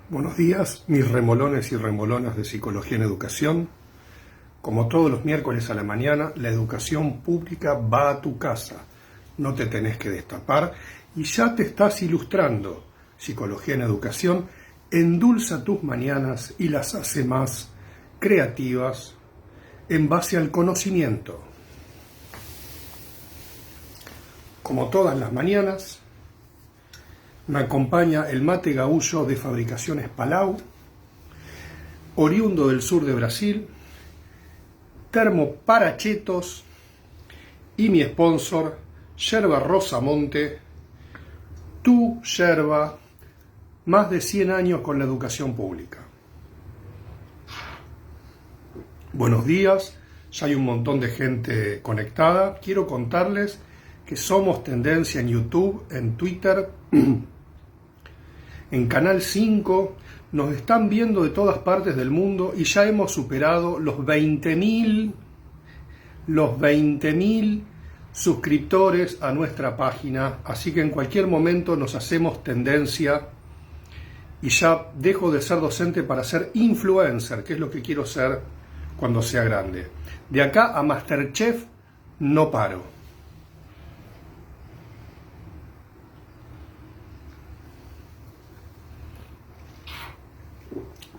Buenos días, mis remolones y remolonas de Psicología en Educación. Como todos los miércoles a la mañana, la educación pública va a tu casa. No te tenés que destapar y ya te estás ilustrando. Psicología en Educación endulza tus mañanas y las hace más creativas en base al conocimiento. Como todas las mañanas, me acompaña el mate gaullo de Fabricaciones Palau, oriundo del sur de Brasil, termo para chetos y mi sponsor, Yerba Rosamonte, tu yerba, más de 100 años con la educación pública. Buenos días, ya hay un montón de gente conectada. Quiero contarles que somos tendencia en YouTube, en Twitter, en Canal 5, nos están viendo de todas partes del mundo y ya hemos superado los 20.000 suscriptores a nuestra página, así que en cualquier momento nos hacemos tendencia y ya dejo de ser docente para ser influencer, que es lo que quiero ser cuando sea grande. De acá a Masterchef no paro.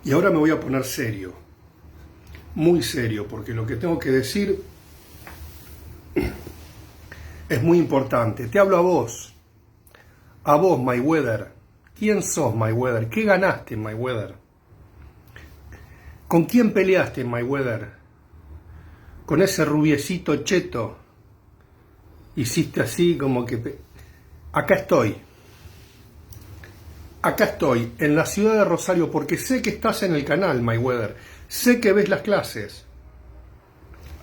Y ahora me voy a poner serio, muy serio, porque lo que tengo que decir es muy importante. Te hablo a vos, Mayweather. ¿Quién sos, Mayweather? ¿Qué ganaste, Mayweather? ¿Con quién peleaste, Mayweather? ¿Con ese rubiecito cheto? Hiciste así como que... Acá estoy, en la ciudad de Rosario, porque sé que estás en el canal, Mayweather. Sé que ves las clases.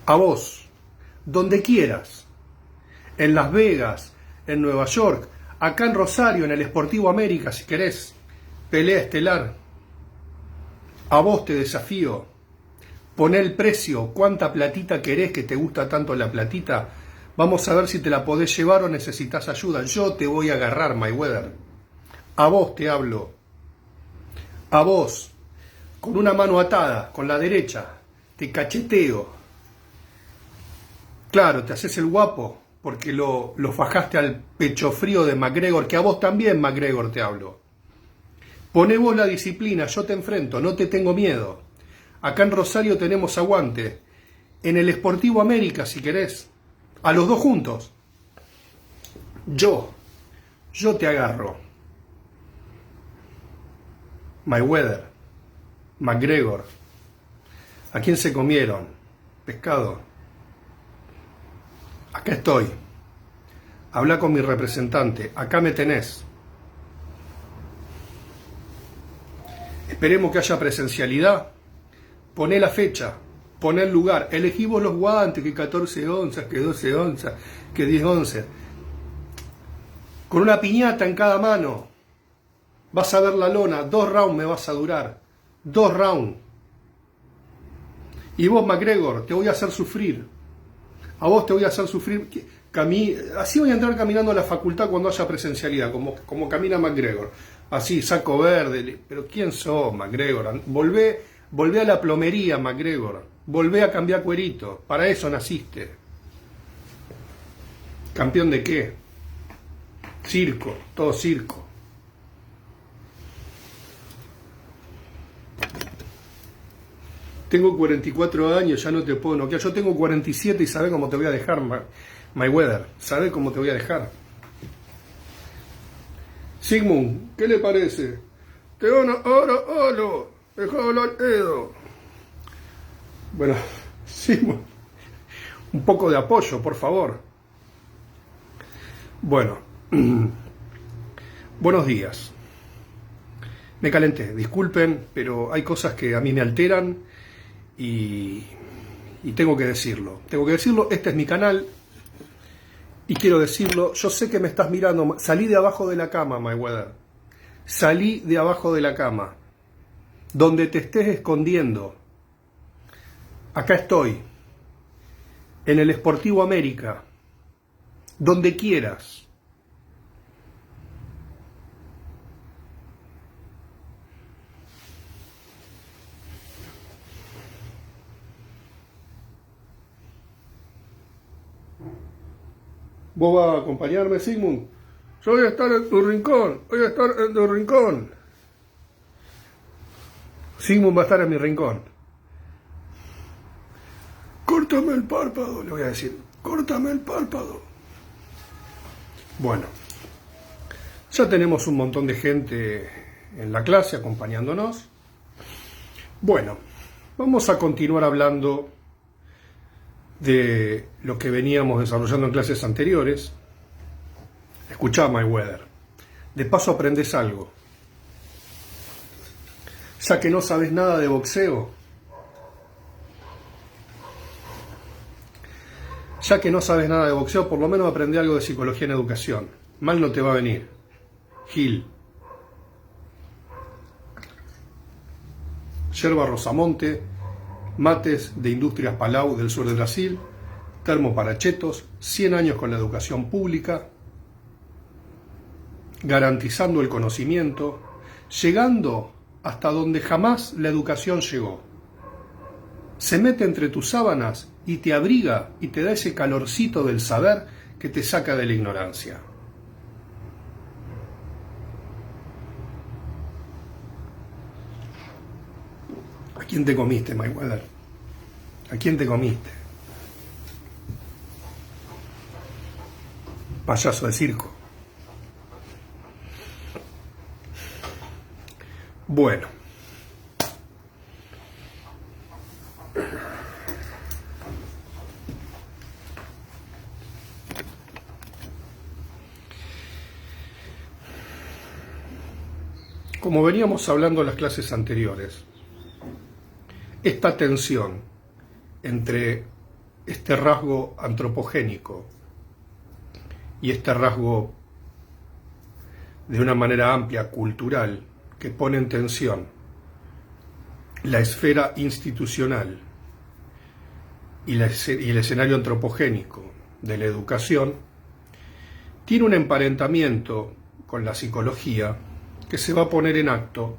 A vos, donde quieras. En Las Vegas, en Nueva York, acá en Rosario, en el Sportivo América, si querés. Pelea estelar. A vos te desafío. Poné el precio. ¿Cuánta platita querés, que te gusta tanto la platita? Vamos a ver si te la podés llevar o necesitas ayuda. Yo te voy a agarrar, Mayweather. A vos te hablo, a vos, con una mano atada, con la derecha, te cacheteo. Claro, te haces el guapo, porque lo fajaste al pecho frío de McGregor, que a vos también, McGregor, te hablo. Poné vos la disciplina, yo te enfrento, no te tengo miedo. Acá en Rosario tenemos aguante. En el Sportivo América, si querés, a los dos juntos. Yo te agarro. Mayweather, McGregor, ¿a quién se comieron? Pescado. Acá estoy. Habla con mi representante. Acá me tenés. Esperemos que haya presencialidad. Poné la fecha. Poné el lugar. Elegí vos los guantes, que 14 onzas, que 12 onzas, que 10 onzas. Con una piñata en cada mano. Vas a ver la lona, 2 rounds me vas a durar, 2 rounds. Y vos, McGregor, te voy a hacer sufrir. A vos te voy a hacer sufrir. Así voy a entrar caminando a la facultad cuando haya presencialidad, como camina McGregor. Así, saco verde. Pero ¿quién sos, McGregor? Volvé a la plomería, McGregor. Volvé a cambiar cuerito. Para eso naciste. ¿Campeón de qué? Circo, todo circo. Tengo 44 años, ya no te puedo noquear. Yo tengo 47 y sabés cómo te voy a dejar, Mayweather. ¿Sabés cómo te voy a dejar? Sigmund, ¿qué le parece? Te van ahora, dejalo al Edo. Bueno, Sigmund, un poco de apoyo, por favor. Bueno, buenos días. Me calenté, disculpen, pero hay cosas que a mí me alteran y tengo que decirlo. Este es mi canal y quiero decirlo. Yo sé que me estás mirando. Salí de abajo de la cama, Mayweather. Salí de abajo de la cama. Donde te estés escondiendo. Acá estoy. En el Sportivo América. Donde quieras. ¿Vos vas a acompañarme, Sigmund? Yo voy a estar en tu rincón, voy a estar en tu rincón. Sigmund va a estar en mi rincón. Córtame el párpado, le voy a decir. Córtame el párpado. Bueno, ya tenemos un montón de gente en la clase acompañándonos. Bueno, vamos a continuar hablando de lo que veníamos desarrollando en clases anteriores. Escuchá, Mayweather. De paso aprendes algo. Ya que no sabes nada de boxeo, por lo menos aprende algo de psicología en educación. Mal no te va a venir. Gil. Yerba Rosamonte, mates de Industrias Palau del sur de Brasil, termo para chetos, 100 años con la educación pública, garantizando el conocimiento, llegando hasta donde jamás la educación llegó. Se mete entre tus sábanas y te abriga y te da ese calorcito del saber que te saca de la ignorancia. ¿A quién te comiste, Mayweather? ¿A quién te comiste? Payaso de circo. Bueno. Como veníamos hablando en las clases anteriores, esta tensión entre este rasgo antropogénico y este rasgo de una manera amplia cultural que pone en tensión la esfera institucional y el escenario antropogénico de la educación, tiene un emparentamiento con la psicología que se va a poner en acto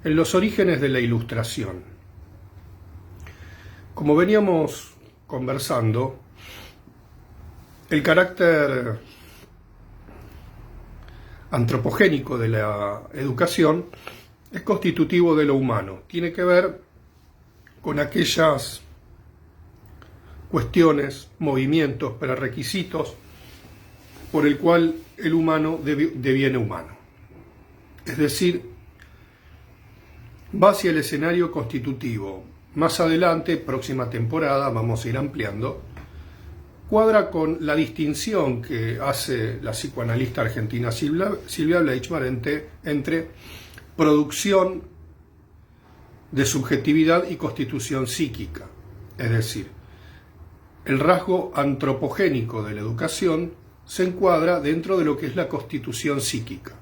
en los orígenes de la Ilustración. Como veníamos conversando, el carácter antropogénico de la educación es constitutivo de lo humano. Tiene que ver con aquellas cuestiones, movimientos, prerequisitos por el cual el humano deviene humano. Es decir, va hacia el escenario constitutivo. Más adelante, próxima temporada, vamos a ir ampliando, cuadra con la distinción que hace la psicoanalista argentina Silvia Bleichmar entre producción de subjetividad y constitución psíquica. Es decir, el rasgo antropogénico de la educación se encuadra dentro de lo que es la constitución psíquica,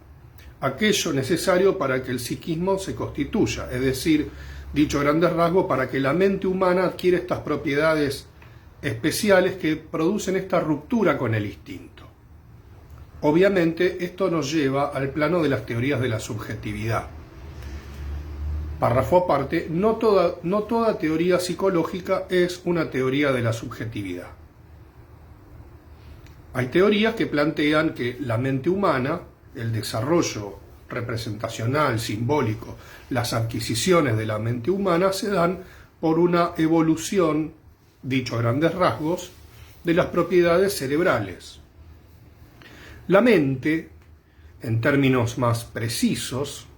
aquello necesario para que el psiquismo se constituya, es decir, dicho a grandes rasgos, para que la mente humana adquiera estas propiedades especiales que producen esta ruptura con el instinto. Obviamente, esto nos lleva al plano de las teorías de la subjetividad. Párrafo aparte, no toda teoría psicológica es una teoría de la subjetividad. Hay teorías que plantean que la mente humana, el desarrollo representacional, simbólico, las adquisiciones de la mente humana se dan por una evolución, dicho a grandes rasgos, de las propiedades cerebrales. La mente, en términos más precisos,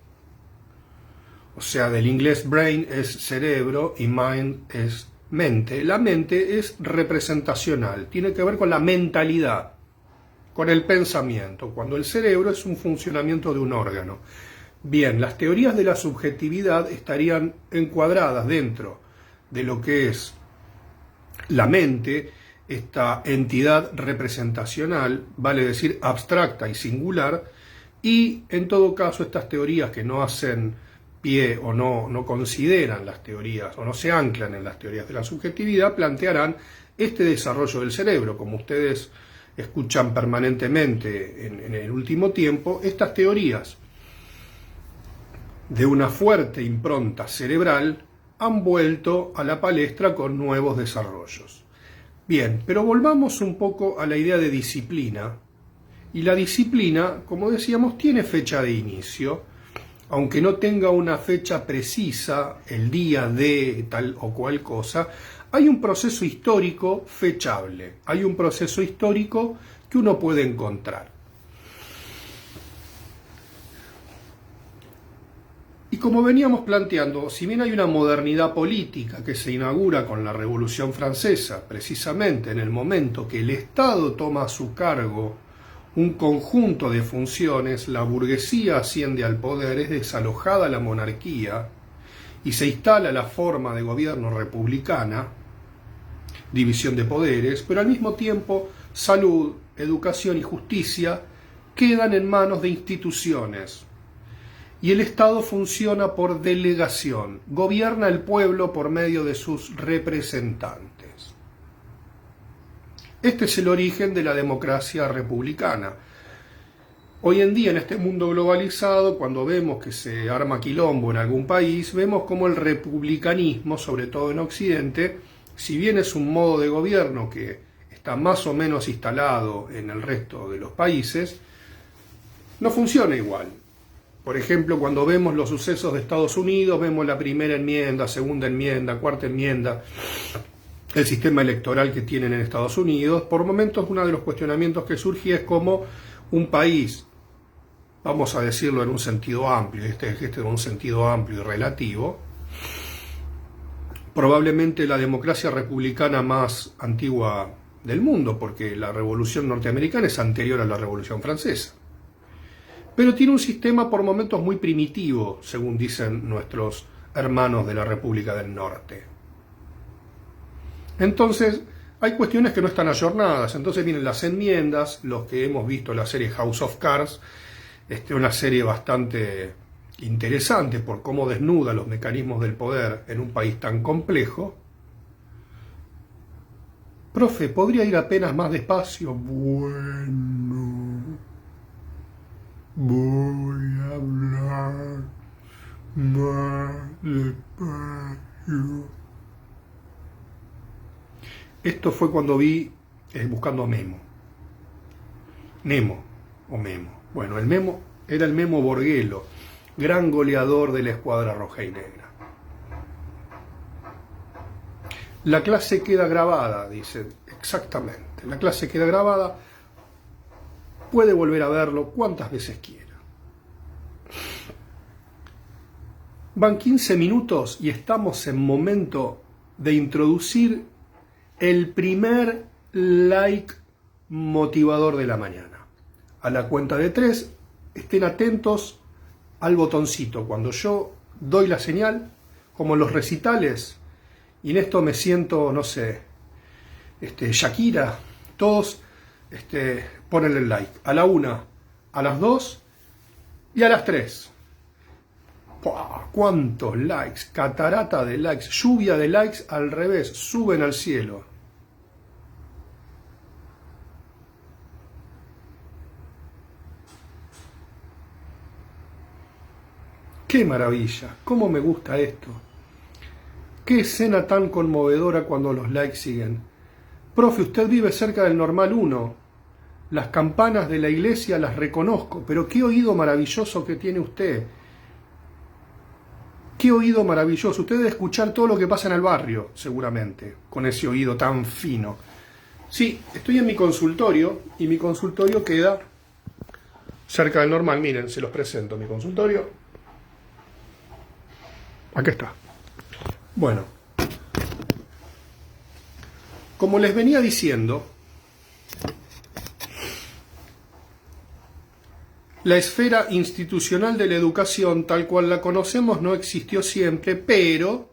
o sea, del inglés brain es cerebro y mind es mente. La mente es representacional, tiene que ver con la mentalidad, con el pensamiento, cuando el cerebro es un funcionamiento de un órgano. Bien, las teorías de la subjetividad estarían encuadradas dentro de lo que es la mente, esta entidad representacional, vale decir abstracta y singular, y en todo caso estas teorías que no hacen pie o no consideran las teorías o no se anclan en las teorías de la subjetividad, plantearán este desarrollo del cerebro. Como ustedes escuchan permanentemente en el último tiempo, estas teorías de una fuerte impronta cerebral han vuelto a la palestra con nuevos desarrollos. Bien, pero volvamos un poco a la idea de disciplina. Y la disciplina, como decíamos, tiene fecha de inicio, aunque no tenga una fecha precisa, el día de tal o cual cosa. Hay un proceso histórico fechable, hay un proceso histórico que uno puede encontrar. Y como veníamos planteando, si bien hay una modernidad política que se inaugura con la Revolución Francesa, precisamente en el momento que el Estado toma a su cargo un conjunto de funciones, la burguesía asciende al poder, es desalojada la monarquía y se instala la forma de gobierno republicana, división de poderes, pero al mismo tiempo salud, educación y justicia quedan en manos de instituciones. Y el Estado funciona por delegación, gobierna el pueblo por medio de sus representantes. Este es el origen de la democracia republicana. Hoy en día, en este mundo globalizado, cuando vemos que se arma quilombo en algún país, vemos como el republicanismo, sobre todo en Occidente, si bien es un modo de gobierno que está más o menos instalado en el resto de los países, no funciona igual. Por ejemplo, cuando vemos los sucesos de Estados Unidos, vemos la primera enmienda, segunda enmienda, cuarta enmienda, el sistema electoral que tienen en Estados Unidos. Por momentos, uno de los cuestionamientos que surge es cómo un país, vamos a decirlo en un sentido amplio, este es un sentido amplio y relativo, probablemente la democracia republicana más antigua del mundo, porque la Revolución Norteamericana es anterior a la Revolución Francesa. Pero tiene un sistema por momentos muy primitivo, según dicen nuestros hermanos de la República del Norte. Entonces, hay cuestiones que no están ayornadas. Entonces vienen las enmiendas, los que hemos visto la serie House of Cards, una serie bastante interesante por cómo desnuda los mecanismos del poder en un país tan complejo. Profe, ¿podría ir apenas más despacio? Bueno, voy a hablar más despacio. Esto fue cuando vi Buscando a Memo. Nemo o Memo. Bueno, el Memo era el Memo Borguelo, gran goleador de la escuadra roja y negra. La clase queda grabada, dice, exactamente. La clase queda grabada, puede volver a verlo cuantas veces quiera. Van 15 minutos y estamos en momento de introducir el primer like motivador de la mañana. A la cuenta de 3, estén atentos al botoncito. Cuando yo doy la señal, como en los recitales, y en esto me siento, no sé, Shakira, todos ponen el like. A la 1, a las 2 y a las 3. ¡Puah! ¿Cuántos likes? Catarata de likes, lluvia de likes al revés, suben al cielo. ¡Qué maravilla! ¡Cómo me gusta esto! ¡Qué escena tan conmovedora cuando los likes siguen! Profe, usted vive cerca del Normal 1. Las campanas de la iglesia las reconozco, pero qué oído maravilloso que tiene usted. ¡Qué oído maravilloso! Usted debe escuchar todo lo que pasa en el barrio, seguramente, con ese oído tan fino. Sí, estoy en mi consultorio, y mi consultorio queda cerca del Normal. Miren, se los presento, mi consultorio. Aquí está. Bueno, como les venía diciendo, la esfera institucional de la educación, tal cual la conocemos, no existió siempre, pero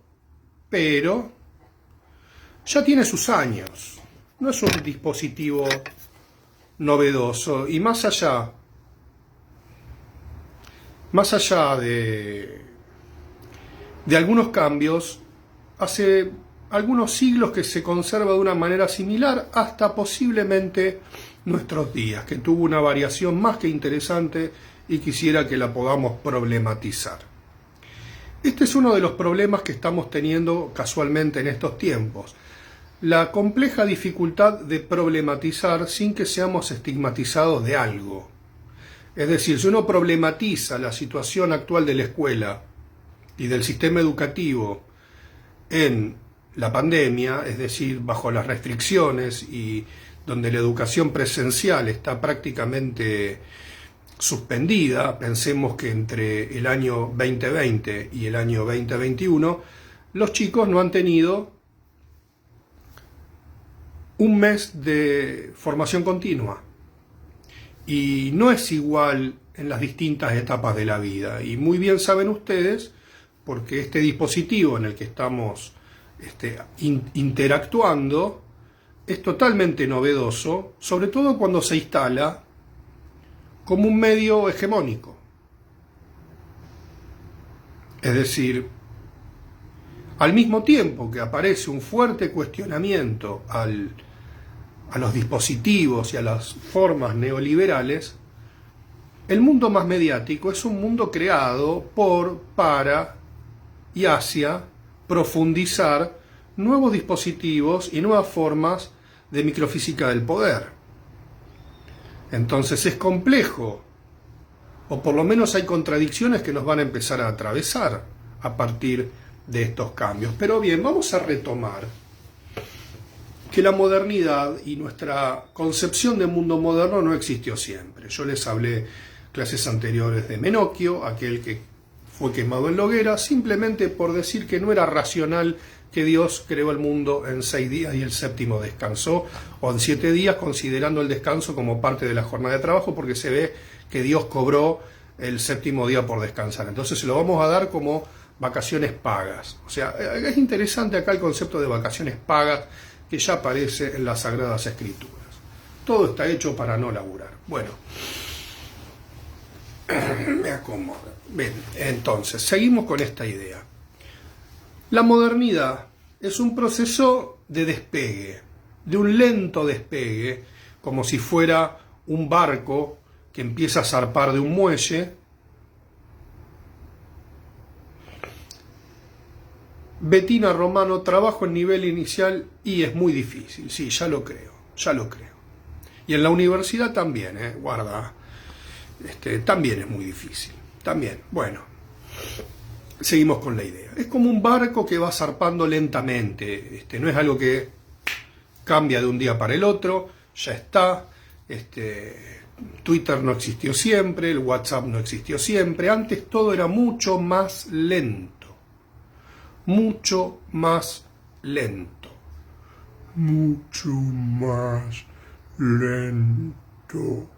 ya tiene sus años. No es un dispositivo novedoso. Y más allá de algunos cambios, hace algunos siglos que se conserva de una manera similar hasta posiblemente nuestros días, que tuvo una variación más que interesante y quisiera que la podamos problematizar. Este es uno de los problemas que estamos teniendo casualmente en estos tiempos. la compleja dificultad de problematizar sin que seamos estigmatizados de algo. Es decir, si uno problematiza la situación actual de la escuela y del sistema educativo en la pandemia, es decir, bajo las restricciones y donde la educación presencial está prácticamente suspendida, pensemos que entre el año 2020 y el año 2021, los chicos no han tenido un mes de formación continua. Y no es igual en las distintas etapas de la vida. Y muy bien saben ustedes, porque este dispositivo en el que estamos interactuando es totalmente novedoso, sobre todo cuando se instala como un medio hegemónico. Es decir, al mismo tiempo que aparece un fuerte cuestionamiento a los dispositivos y a las formas neoliberales, el mundo más mediático es un mundo creado por, para y hacia profundizar nuevos dispositivos y nuevas formas de microfísica del poder. Entonces es complejo, o por lo menos hay contradicciones que nos van a empezar a atravesar a partir de estos cambios. Pero bien, vamos a retomar que la modernidad y nuestra concepción de mundo moderno no existió siempre. Yo les hablé clases anteriores de Menocchio, aquel que fue quemado en la hoguera, simplemente por decir que no era racional que Dios creó el mundo en 6 días y el séptimo descansó, o en 7 días, considerando el descanso como parte de la jornada de trabajo, porque se ve que Dios cobró el séptimo día por descansar. Entonces se lo vamos a dar como vacaciones pagas. O sea, es interesante acá el concepto de vacaciones pagas que ya aparece en las Sagradas Escrituras. Todo está hecho para no laburar. Bueno, me acomoda. Bien, entonces, seguimos con esta idea. La modernidad es un proceso de despegue, de un lento despegue, como si fuera un barco que empieza a zarpar de un muelle. Bettina Romano, trabajo en nivel inicial y es muy difícil. Sí, ya lo creo. Y en la universidad también, guarda, también es muy difícil. También, bueno, seguimos con la idea. Es como un barco que va zarpando lentamente. No es algo que cambia de un día para el otro, ya está. Twitter no existió siempre, el WhatsApp no existió siempre. Antes todo era mucho más lento. Mucho más lento. Mucho más lento.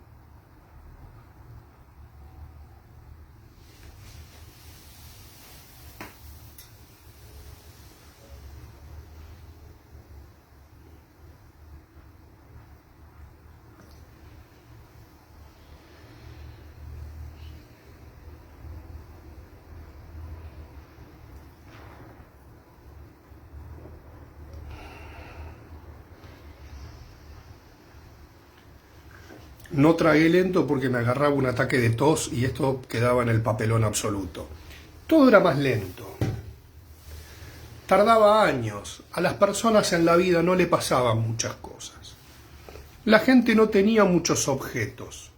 No tragué lento porque me agarraba un ataque de tos y esto quedaba en el papelón absoluto. Todo era más lento. Tardaba años. A las personas en la vida no le pasaban muchas cosas. La gente no tenía muchos objetos.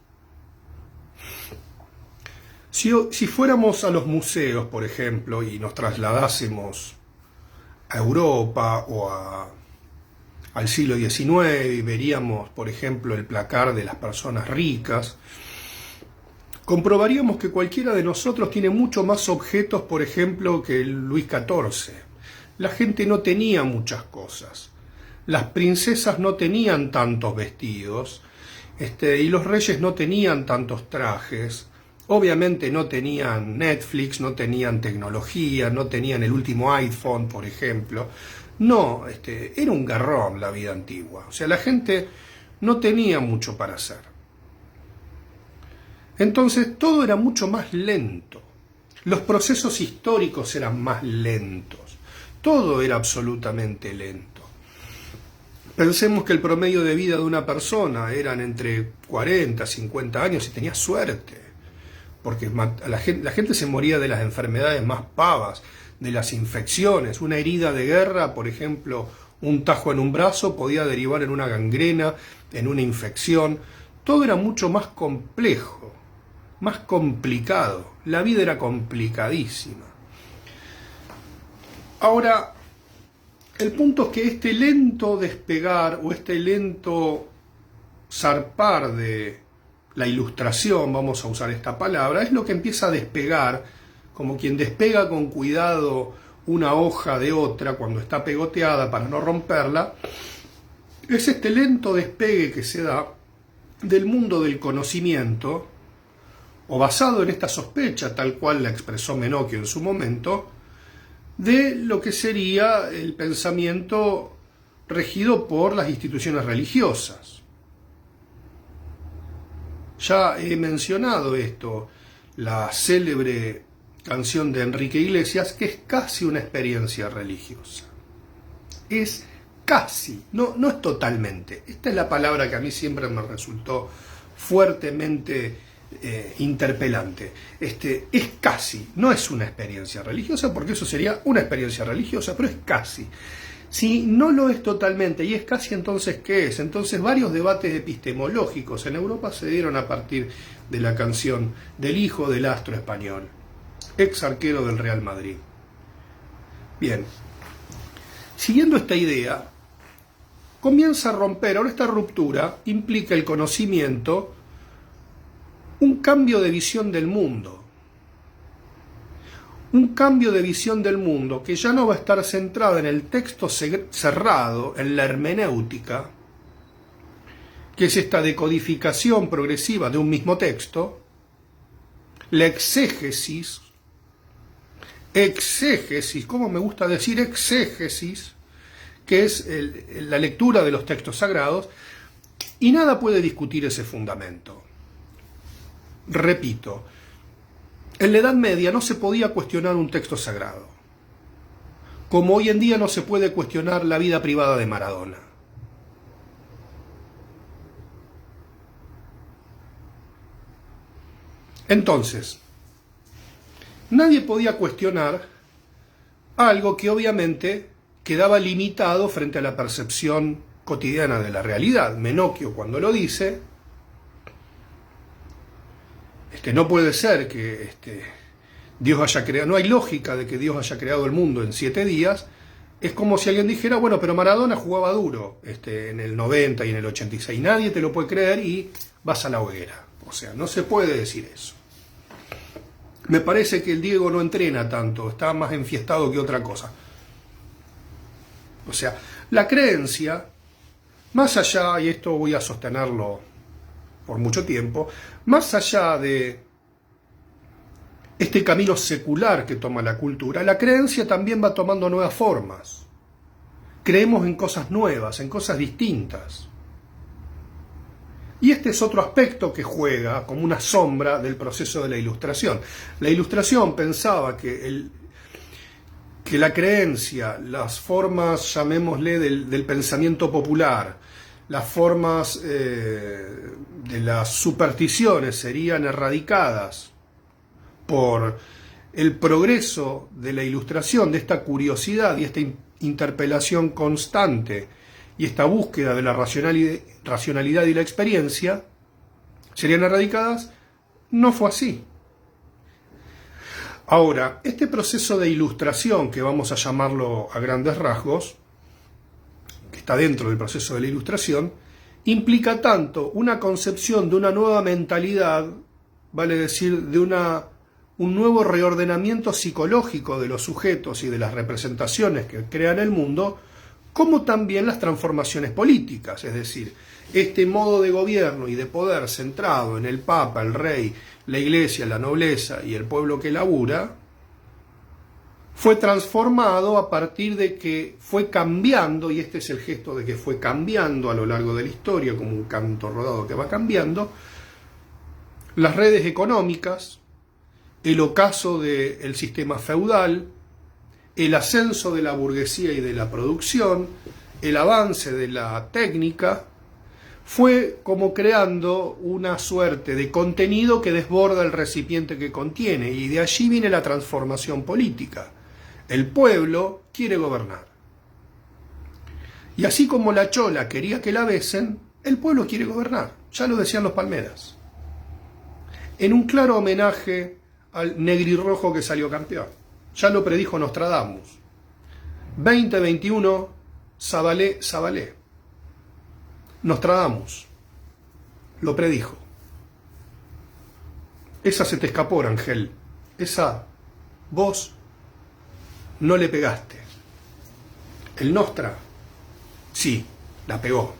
Si fuéramos a los museos, por ejemplo, y nos trasladásemos a Europa o al siglo XIX y veríamos, por ejemplo, el placar de las personas ricas, comprobaríamos que cualquiera de nosotros tiene mucho más objetos, por ejemplo, que el Luis XIV. La gente no tenía muchas cosas. Las princesas no tenían tantos vestidos, y los reyes no tenían tantos trajes. Obviamente no tenían Netflix, no tenían tecnología, no tenían el último iPhone, por ejemplo. No, era un garrón la vida antigua. O sea, la gente no tenía mucho para hacer. Entonces todo era mucho más lento. Los procesos históricos eran más lentos. Todo era absolutamente lento. Pensemos que el promedio de vida de una persona eran entre 40 y 50 años y tenía suerte. Porque la gente se moría de las enfermedades más pavas, de las infecciones. Una herida de guerra, por ejemplo, Un tajo en un brazo podía derivar en una gangrena, en una infección. Todo era mucho más complejo, más complicado. La vida era complicadísima. Ahora, el punto es que este lento despegar o este lento zarpar de la ilustración, vamos a usar esta palabra, es lo que empieza a despegar, como quien despega con cuidado una hoja de otra cuando está pegoteada para no romperla. Es este lento despegue que se da del mundo del conocimiento, o basado en esta sospecha, tal cual la expresó Menocchio en su momento, de lo que sería el pensamiento regido por las instituciones religiosas. Ya he mencionado esto, la célebre canción de Enrique Iglesias, que es casi una experiencia religiosa. Es casi, no es totalmente. Esta es la palabra que a mí siempre me resultó fuertemente interpelante. Es casi, no es una experiencia religiosa, porque eso sería una experiencia religiosa, pero es casi. Si no lo es totalmente y es casi, entonces ¿qué es? Entonces varios debates epistemológicos en Europa se dieron a partir de la canción del hijo del astro español, ex arquero del Real Madrid. Bien, siguiendo esta idea, comienza a romper. Ahora esta ruptura implica el conocimiento, un cambio de visión del mundo. Un cambio de visión del mundo que ya no va a estar centrada en el texto cerrado, en la hermenéutica, que es esta decodificación progresiva de un mismo texto, la exégesis, ¿cómo me gusta decir exégesis? Que es la lectura de los textos sagrados, y nada puede discutir ese fundamento. Repito, en la Edad Media no se podía cuestionar un texto sagrado, como hoy en día no se puede cuestionar la vida privada de Maradona. Entonces, nadie podía cuestionar algo que obviamente quedaba limitado frente a la percepción cotidiana de la realidad. Menocchio, cuando lo dice, no puede ser que Dios haya creado, no hay lógica de que Dios haya creado el mundo en 7 días. Es como si alguien dijera, bueno, pero Maradona jugaba duro en el 90 y en el 86. Nadie te lo puede creer y vas a la hoguera. O sea, no se puede decir eso. Me parece que el Diego no entrena tanto, está más enfiestado que otra cosa. O sea, la creencia, más allá, y esto voy a sostenerlo por mucho tiempo, más allá de este camino secular que toma la cultura, la creencia también va tomando nuevas formas. Creemos en cosas nuevas, en cosas distintas. Y este es otro aspecto que juega como una sombra del proceso de la Ilustración. La Ilustración pensaba que la creencia, las formas, llamémosle, del pensamiento popular, las formas de las supersticiones serían erradicadas por el progreso de la Ilustración, de esta curiosidad y esta interpelación constante y esta búsqueda de la racionalidad y la experiencia, serían erradicadas. No fue así. Ahora, este proceso de ilustración, que vamos a llamarlo a grandes rasgos, que está dentro del proceso de la Ilustración, implica tanto una concepción de una nueva mentalidad, vale decir, de un nuevo reordenamiento psicológico de los sujetos y de las representaciones que crean el mundo, como también las transformaciones políticas, es decir, este modo de gobierno y de poder centrado en el Papa, el Rey, la Iglesia, la nobleza y el pueblo que labura, fue transformado a partir de que fue cambiando, y este es el gesto de que fue cambiando a lo largo de la historia, como un canto rodado que va cambiando, las redes económicas, el ocaso del sistema feudal, el ascenso de la burguesía y de la producción, el avance de la técnica, fue como creando una suerte de contenido que desborda el recipiente que contiene, y de allí viene la transformación política. El pueblo quiere gobernar. Y así como la chola quería que la besen, el pueblo quiere gobernar. Ya lo decían los Palmeras. En un claro homenaje al negrirrojo que salió campeón. Ya lo predijo Nostradamus. 2021, Zabalé, Zabalé. Nostradamus lo predijo. Esa se te escapó, Rangel. Esa vos no le pegaste. El Nostra, sí, la pegó.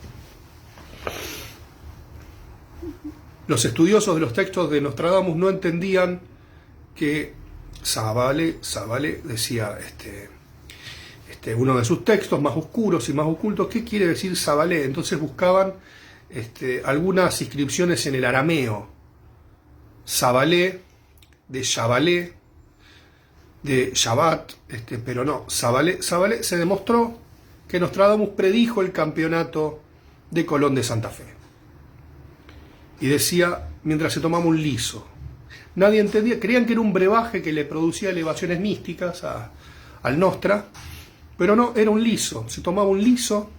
Los estudiosos de los textos de Nostradamus no entendían que Zabalé decía uno de sus textos más oscuros y más ocultos, ¿qué quiere decir Zabalé? Entonces buscaban algunas inscripciones en el arameo. Zabalé, de Shabalé, de Shabbat, pero no, Zabalé se demostró que Nostradamus predijo el campeonato de Colón de Santa Fe. Y decía, mientras se tomaba un liso. Nadie entendía, creían que era un brebaje que le producía elevaciones místicas al Nostra, pero no, era un liso. Se tomaba un liso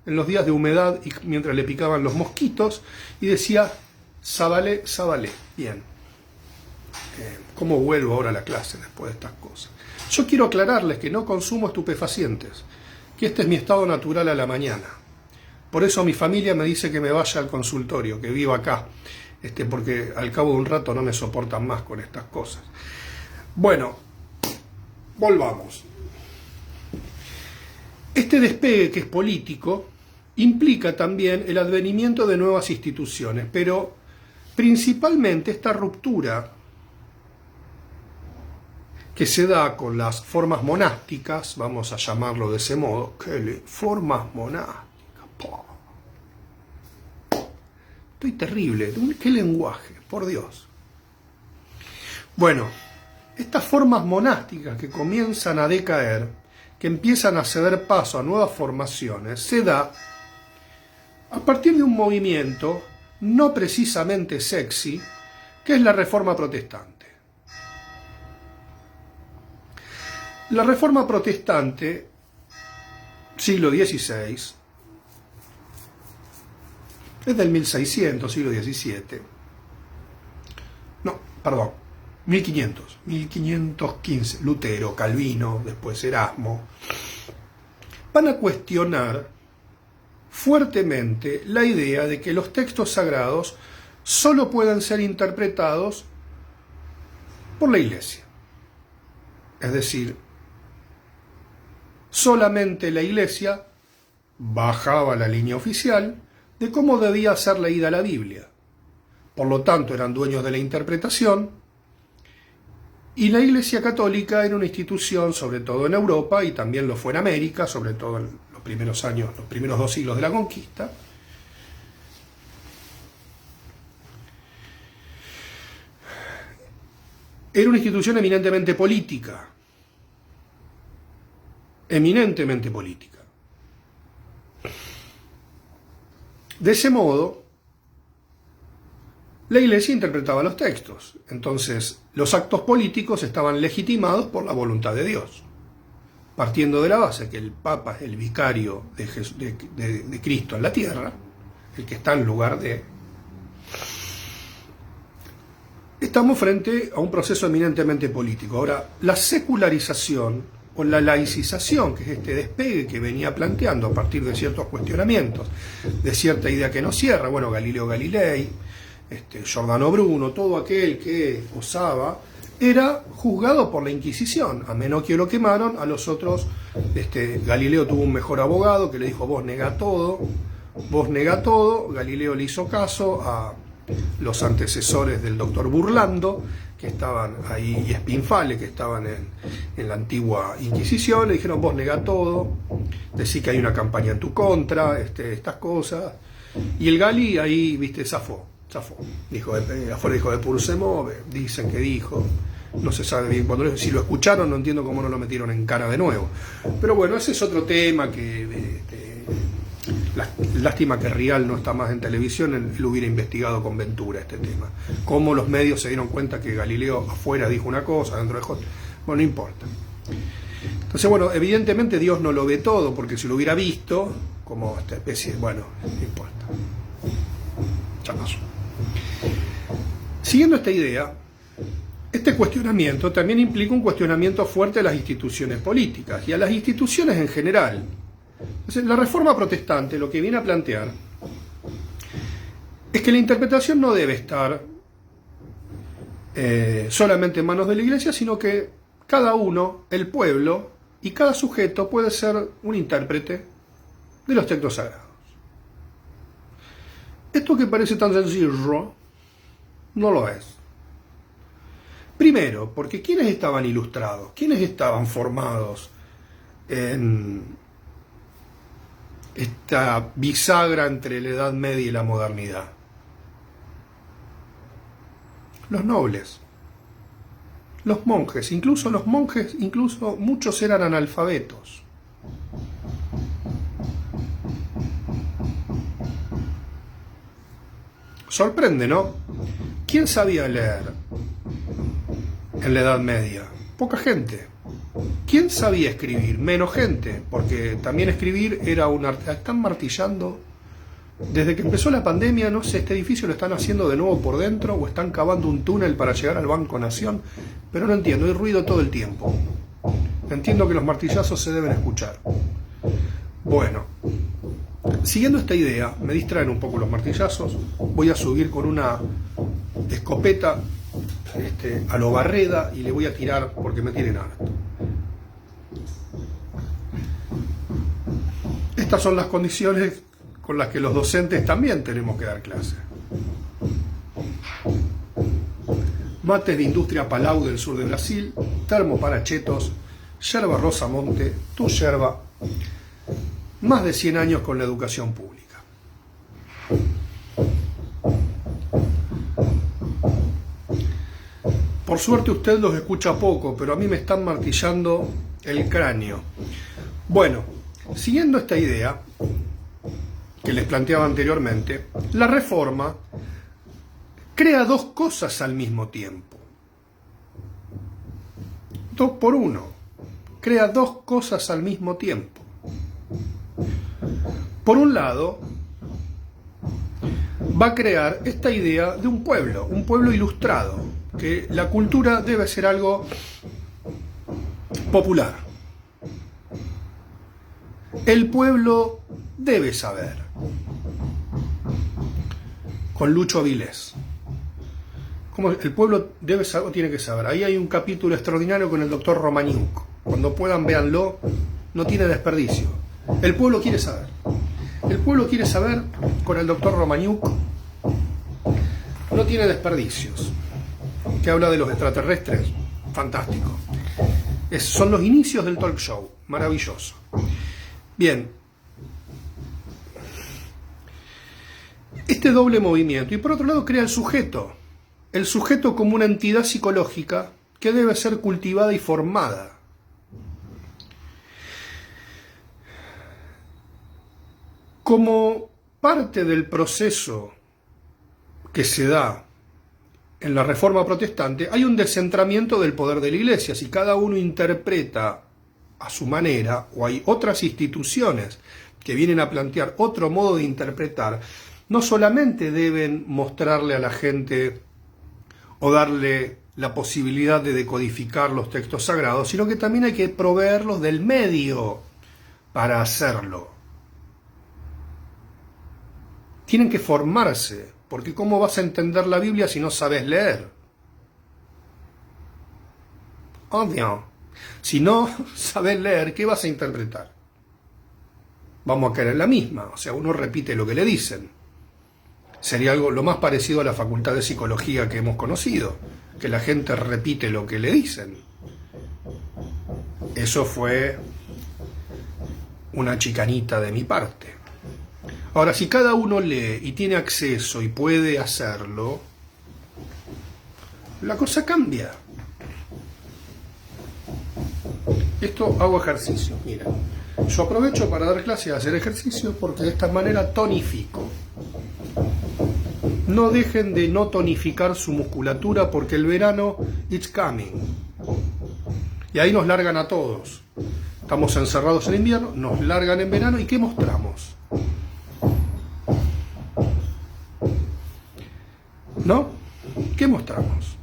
en los días de humedad y mientras le picaban los mosquitos y decía, Zabalé, Zabalé. Bien. ¿Cómo vuelvo ahora a la clase después de estas cosas? Yo quiero aclararles que no consumo estupefacientes, que este es mi estado natural a la mañana. Por eso mi familia me dice que me vaya al consultorio, que viva acá, porque al cabo de un rato no me soportan más con estas cosas. Bueno, volvamos. Este despegue que es político implica también el advenimiento de nuevas instituciones, pero principalmente esta ruptura que se da con las formas monásticas, vamos a llamarlo de ese modo, formas monásticas. Estoy terrible, qué lenguaje, por Dios. Bueno, estas formas monásticas que comienzan a decaer, que empiezan a ceder paso a nuevas formaciones, se da a partir de un movimiento no precisamente sexy, que es la Reforma Protestante. La Reforma Protestante, siglo XVI, es del 1600, siglo XVII. No, perdón, 1515. Lutero, Calvino, después Erasmo, van a cuestionar fuertemente la idea de que los textos sagrados solo pueden ser interpretados por la Iglesia. Es decir, solamente la Iglesia bajaba la línea oficial de cómo debía ser leída la Biblia. Por lo tanto, eran dueños de la interpretación, y la Iglesia Católica era una institución, sobre todo en Europa, y también lo fue en América, sobre todo en los primeros años, los primeros 2 siglos de la conquista. Era una institución eminentemente política. Eminentemente política. De ese modo, la Iglesia interpretaba los textos. Entonces, los actos políticos estaban legitimados por la voluntad de Dios, partiendo de la base que el Papa es el vicario de Cristo en la tierra, el que está en lugar de... Estamos frente a un proceso eminentemente político. Ahora, la secularización o la laicización, que es este despegue que venía planteando a partir de ciertos cuestionamientos, de cierta idea que no cierra, bueno, Galileo Galilei, Giordano Bruno, todo aquel que osaba, era juzgado por la Inquisición. A Menocchio lo quemaron, a los otros, Galileo tuvo un mejor abogado que le dijo, vos nega todo, Galileo le hizo caso a los antecesores del doctor Burlando, que estaban ahí, y Spinfale, que estaban en la antigua Inquisición, le dijeron, vos negá todo, decí que hay una campaña en tu contra, estas cosas, y el Gali ahí, zafó, dijo, afuera dijo de pur se move, dicen que dijo, no se sabe bien cuándo, si lo escucharon no entiendo cómo no lo metieron en cara de nuevo, pero bueno, ese es otro tema que... Lástima que Rial no está más en televisión, él hubiera investigado con Ventura este tema. Cómo los medios se dieron cuenta que Galileo afuera dijo una cosa, dentro de... Bueno, no importa. Entonces, bueno, evidentemente Dios no lo ve todo, porque si lo hubiera visto, como esta especie, bueno, no importa. Ya pasó. Siguiendo esta idea, este cuestionamiento también implica un cuestionamiento fuerte a las instituciones políticas y a las instituciones en general. Entonces, la Reforma Protestante lo que viene a plantear es que la interpretación no debe estar solamente en manos de la Iglesia, sino que cada uno, el pueblo y cada sujeto puede ser un intérprete de los textos sagrados. Esto que parece tan sencillo, no lo es. Primero, porque ¿quiénes estaban ilustrados? ¿Quiénes estaban formados en esta bisagra entre la Edad Media y la modernidad? Los nobles, los monjes, incluso muchos eran analfabetos. Sorprende, ¿no? ¿Quién sabía leer en la Edad Media? Poca gente. ¿Quién sabía escribir? Menos gente, porque también escribir era un arte. Están martillando. Desde que empezó la pandemia, no sé, este edificio lo están haciendo de nuevo por dentro o están cavando un túnel para llegar al Banco Nación, pero no entiendo, hay ruido todo el tiempo. Entiendo que los martillazos se deben escuchar. Bueno, siguiendo esta idea, me distraen un poco los martillazos, voy a subir con una escopeta a lo Barreda y le voy a tirar porque me tienen harto. Estas son las condiciones con las que los docentes también tenemos que dar clase. Mates de Industria Palau del sur de Brasil, termo para chetos, yerba Rosamonte, tu yerba, más de 100 años con la educación pública. Por suerte usted los escucha poco, pero a mí me están martillando el cráneo. Bueno, siguiendo esta idea que les planteaba anteriormente, la Reforma crea dos cosas al mismo tiempo. 2 por 1. Crea dos cosas al mismo tiempo. Por un lado, va a crear esta idea de un pueblo ilustrado, que la cultura debe ser algo popular. El pueblo debe saber. Con Lucho Avilés. Como el pueblo debe saber o tiene que saber. Ahí hay un capítulo extraordinario con el doctor Romaniuk. Cuando puedan, véanlo. No tiene desperdicio. El pueblo quiere saber. El pueblo quiere saber con el doctor Romaniuk. No tiene desperdicios. Que habla de los extraterrestres. Fantástico. Son los inicios del talk show. Maravilloso. Bien. Este doble movimiento. Y por otro lado crea el sujeto. El sujeto como una entidad psicológica que debe ser cultivada y formada. Como parte del proceso que se da en la Reforma Protestante, hay un descentramiento del poder de la Iglesia. Si cada uno interpreta a su manera, o hay otras instituciones que vienen a plantear otro modo de interpretar, no solamente deben mostrarle a la gente o darle la posibilidad de decodificar los textos sagrados, sino que también hay que proveerlos del medio para hacerlo. Tienen que formarse, porque ¿cómo vas a entender la Biblia si no sabes leer? Obvio. Si no sabes leer, ¿qué vas a interpretar? Vamos a caer en la misma, o sea, uno repite lo que le dicen. Sería algo lo más parecido a la facultad de psicología que hemos conocido, que la gente repite lo que le dicen. Eso fue una chicanita de mi parte. Ahora, si cada uno lee y tiene acceso y puede hacerlo, la cosa cambia. Esto hago ejercicio, mira. Yo aprovecho para dar clases y hacer ejercicio porque de esta manera tonifico. No dejen de no tonificar su musculatura porque el verano it's coming. Y ahí nos largan a todos. Estamos encerrados en invierno, nos largan en verano, ¿y qué mostramos? ¿No? ¿Qué mostramos?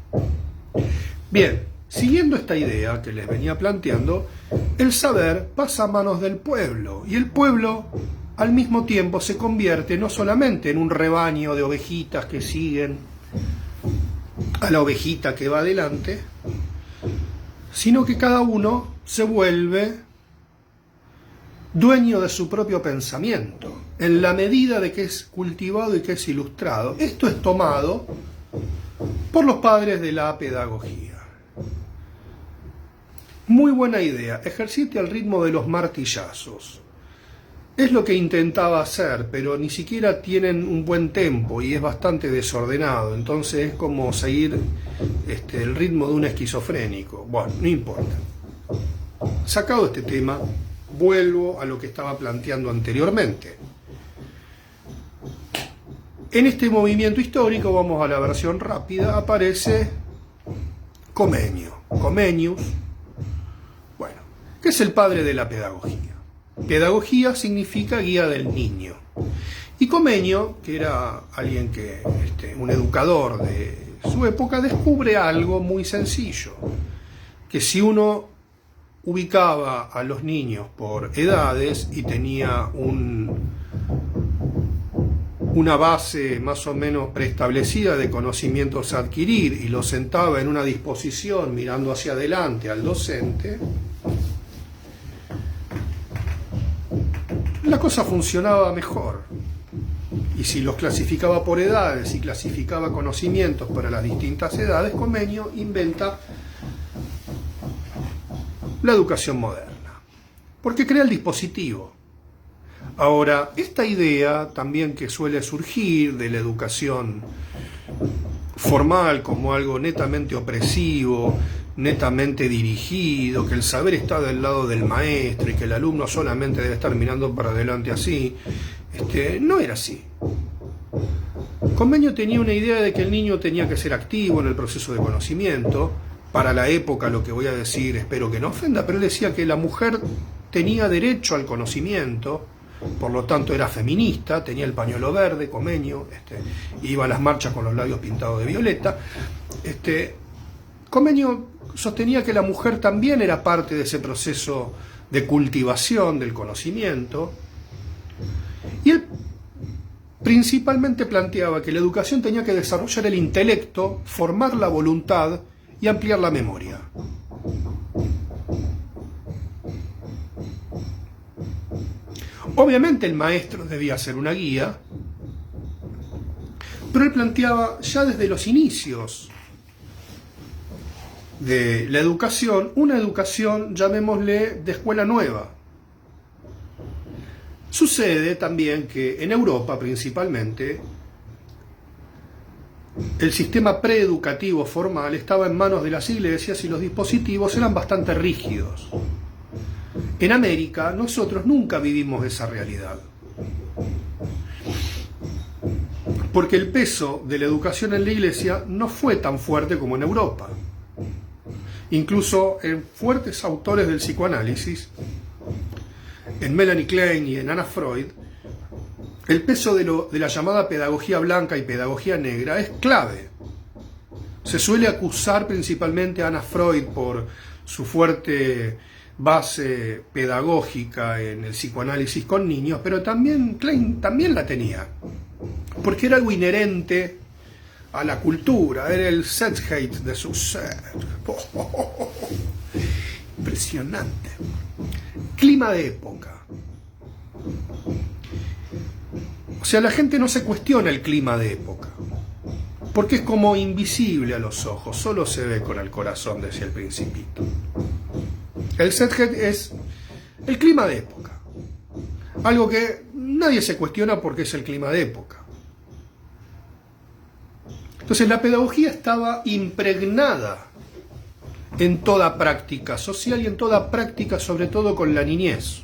Bien, siguiendo esta idea que les venía planteando, el saber pasa a manos del pueblo, y el pueblo al mismo tiempo se convierte no solamente en un rebaño de ovejitas que siguen a la ovejita que va adelante, sino que cada uno se vuelve dueño de su propio pensamiento, en la medida de que es cultivado y que es ilustrado. Esto es tomado por los padres de la pedagogía. Muy buena idea, ejercite al ritmo de los martillazos. Es lo que intentaba hacer, pero ni siquiera tienen un buen tempo y es bastante desordenado, entonces es como seguir el ritmo de un esquizofrénico. Bueno, no importa. Sacado este tema, vuelvo a lo que estaba planteando anteriormente. En este movimiento histórico, vamos a la versión rápida, aparece Comenio, Comenius, bueno, que es el padre de la pedagogía. Pedagogía significa guía del niño. Y Comenio, que era alguien que, un educador de su época, descubre algo muy sencillo, que si uno ubicaba a los niños por edades y tenía una base más o menos preestablecida de conocimientos a adquirir y los sentaba en una disposición mirando hacia adelante al docente, la cosa funcionaba mejor. Y si los clasificaba por edades y clasificaba conocimientos para las distintas edades, Comenio inventa la educación moderna, porque crea el dispositivo. Ahora, esta idea también que suele surgir de la educación formal como algo netamente opresivo, netamente dirigido, que el saber está del lado del maestro y que el alumno solamente debe estar mirando para adelante así, no era así. Comenio tenía una idea de que el niño tenía que ser activo en el proceso de conocimiento. Para la época, lo que voy a decir, espero que no ofenda, pero él decía que la mujer tenía derecho al conocimiento, por lo tanto era feminista, tenía el pañuelo verde, Comenio, iba a las marchas con los labios pintados de violeta. Comenio sostenía que la mujer también era parte de ese proceso de cultivación del conocimiento, y él principalmente planteaba que la educación tenía que desarrollar el intelecto, formar la voluntad y ampliar la memoria. Obviamente el maestro debía ser una guía, pero él planteaba ya desde los inicios de la educación, una educación, llamémosle, de escuela nueva. Sucede también que en Europa principalmente el sistema preeducativo formal estaba en manos de las iglesias y los dispositivos eran bastante rígidos. En América nosotros nunca vivimos esa realidad, porque el peso de la educación en la iglesia no fue tan fuerte como en Europa. Incluso en fuertes autores del psicoanálisis, en Melanie Klein y en Anna Freud, el peso de la llamada pedagogía blanca y pedagogía negra es clave. Se suele acusar principalmente a Anna Freud por su fuerte base pedagógica en el psicoanálisis con niños, pero también Klein también la tenía, porque era algo inherente a la cultura, era el Selbstheit de su ser. Impresionante. Clima de época. O sea, la gente no se cuestiona el clima de época, porque es como invisible a los ojos, solo se ve con el corazón, decía el Principito. El Selbstheit es el clima de época, algo que nadie se cuestiona porque es el clima de época. Entonces la pedagogía estaba impregnada en toda práctica social y en toda práctica, sobre todo con la niñez.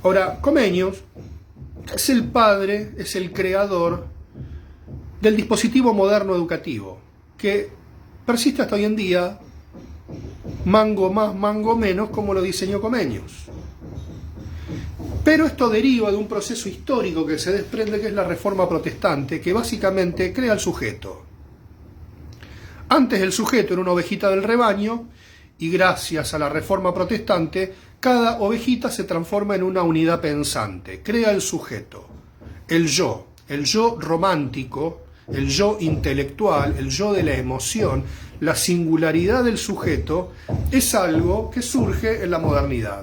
Ahora, Comenius es el padre, es el creador del dispositivo moderno educativo, que persiste hasta hoy en día mango más, mango menos, como lo diseñó Comenius. Pero esto deriva de un proceso histórico que se desprende, que es la Reforma Protestante, que básicamente crea el sujeto. Antes el sujeto era una ovejita del rebaño, y gracias a la Reforma Protestante, cada ovejita se transforma en una unidad pensante, crea el sujeto, el yo romántico, el yo intelectual, el yo de la emoción. La singularidad del sujeto es algo que surge en la modernidad.